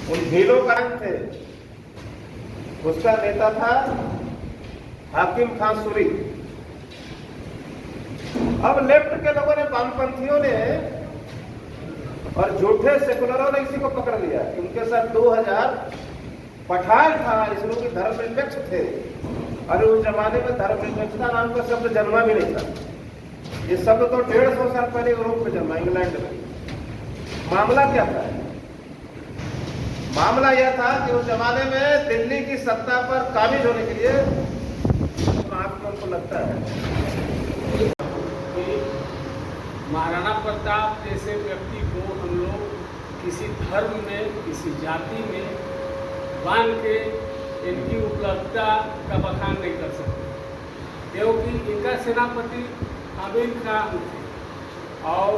उन भीलों का रंग थे। उसका नेता था हाकिम खान सूरी। अब लेफ्ट के लोगों ने, वामपंथियों ने और झूठे सेकुलरों ने इसी को पकड़ लिया कि उनके साथ 2000 पठान था, इसलिए कि धर्मनिरपेक्ष थे। और उस जमाने में धर्मनिरपेक्षता नाम का शब्द जन्मा भी नहीं था। ये शब्द तो 150 साल पहले यूरोप में जन्मा, इंग्लैंड में। मामला क्या था? मामला यह था कि उस जमाने में दिल्ली की सत्ता पर काबिज होने के लिए उनको लगता है कि महाराणा प्रताप जैसे व्यक्ति को हम लोग किसी धर्म में, किसी जाति में बांध के इनकी उपलब्धता का बखान नहीं कर सकते, क्योंकि इनका सेनापति आमिर खान थे और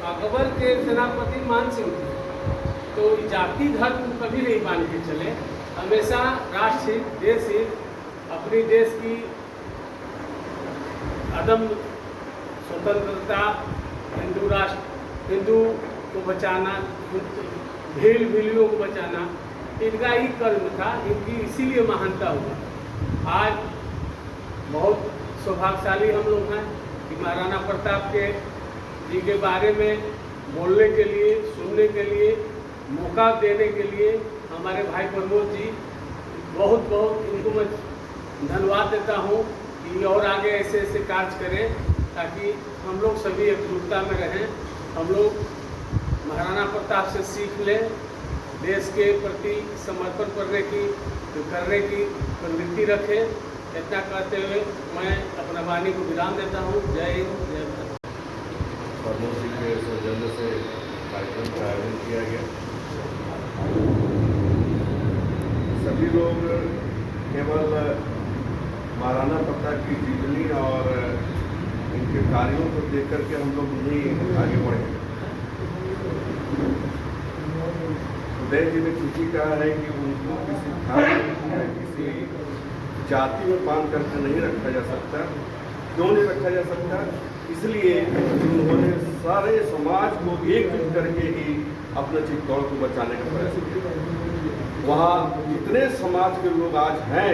अकबर के सेनापति मान सिंह थे। तो जाति धर्म कभी नहीं मान के चले, हमेशा राष्ट्र हित, देश हित, अपनी देश की अदम स्वतंत्रता, हिंदू राष्ट्र, हिंदू को बचाना, भीलियों को बचाना, इनका ही कर्म था। इनकी इसीलिए महानता हुआ। आज बहुत सौभाग्यशाली हम लोग हैं कि महाराणा प्रताप के जी के बारे में बोलने के लिए, सुनने के लिए, मौका देने के लिए हमारे भाई प्रमोद जी, बहुत बहुत इनको मैं धन्यवाद देता हूँ कि और आगे ऐसे ऐसे कार्य करें ताकि हम लोग सभी एकजुटता में रहें। हम लोग महाराणा प्रताप से सीख लें, देश के प्रति समर्पण करने की प्रवृत्ति रखें। इतना कहते हुए मैं अपना वाणी को विराम देता हूँ। जय हिंद, जय भारत। प्रमोद जी के सौजन्य से कार्यक्रम का आयोजन किया गया। सभी लोग केवल महाराणा प्रताप की जीवनी और इनके कार्यों को देख करके हम लोग नहीं आगे बढ़े। उदय जी ने चूंकि कहा है कि उनको किसी धर्म या किसी जाति में बांध करके नहीं रखा जा सकता। क्यों नहीं रखा जा सकता? इसलिए उन्होंने सारे समाज को एकजुट करके ही अपने चित्तौड़ को बचाने का प्रयास किया। वहाँ जितने समाज के लोग आज हैं,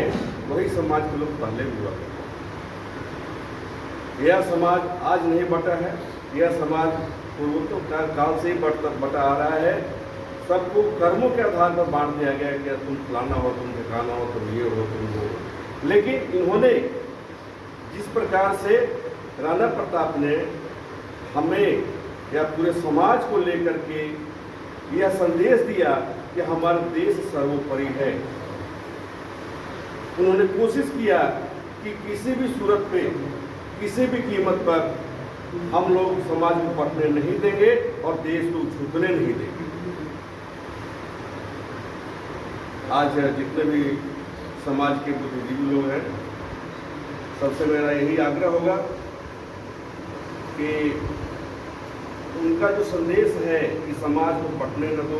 वही समाज के लोग पहले भी हुआ करते। यह समाज आज नहीं बटा है, यह समाज पूर्वोत्तर काल से ही बटा आ रहा है। सबको कर्मों के आधार पर बांट दिया गया कि तुम फलाना हो, तुम ठिकाना हो, तुम ये हो, तुम वो हो। लेकिन इन्होंने जिस प्रकार से राणा प्रताप ने हमें या पूरे समाज को लेकर के यह संदेश दिया कि हमारा देश सर्वोपरि है। उन्होंने कोशिश किया कि किसी भी सूरत पे, किसी भी कीमत पर हम लोग समाज को बंटने नहीं देंगे और देश को झुकने नहीं देंगे। आज जितने भी समाज के बुद्धिजीवी लोग हैं, सबसे मेरा यही आग्रह होगा कि उनका जो संदेश है कि समाज को बंटने न दो,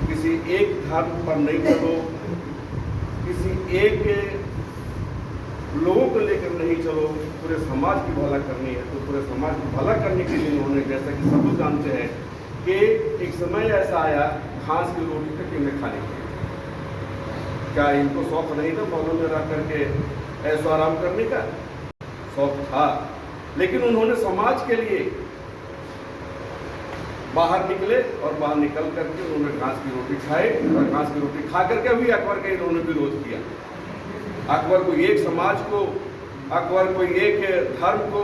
किसी एक धर्म पर नहीं चलो, किसी एक लोगों को लेकर नहीं चलो, पूरे समाज की भला करनी है। तो पूरे समाज की भला करने के लिए उन्होंने, जैसा कि सब लोग जानते हैं कि एक समय ऐसा आया घास की रोटी का कीमत खाने की। क्या इनको शौक नहीं था महलों में रह करके ऐसो आराम करने का? शौक था, लेकिन उन्होंने समाज के लिए बाहर निकले और बाहर निकल करके उन्होंने घास की रोटी खाए और घास की रोटी खा करके भी अकबर का इन्होंने विरोध किया। अकबर को एक समाज को, अकबर को एक धर्म को,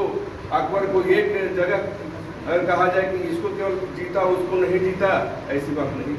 अकबर को एक जगह अगर कहा जाए कि इसको केवल जीता उसको नहीं जीता, ऐसी बात नहीं।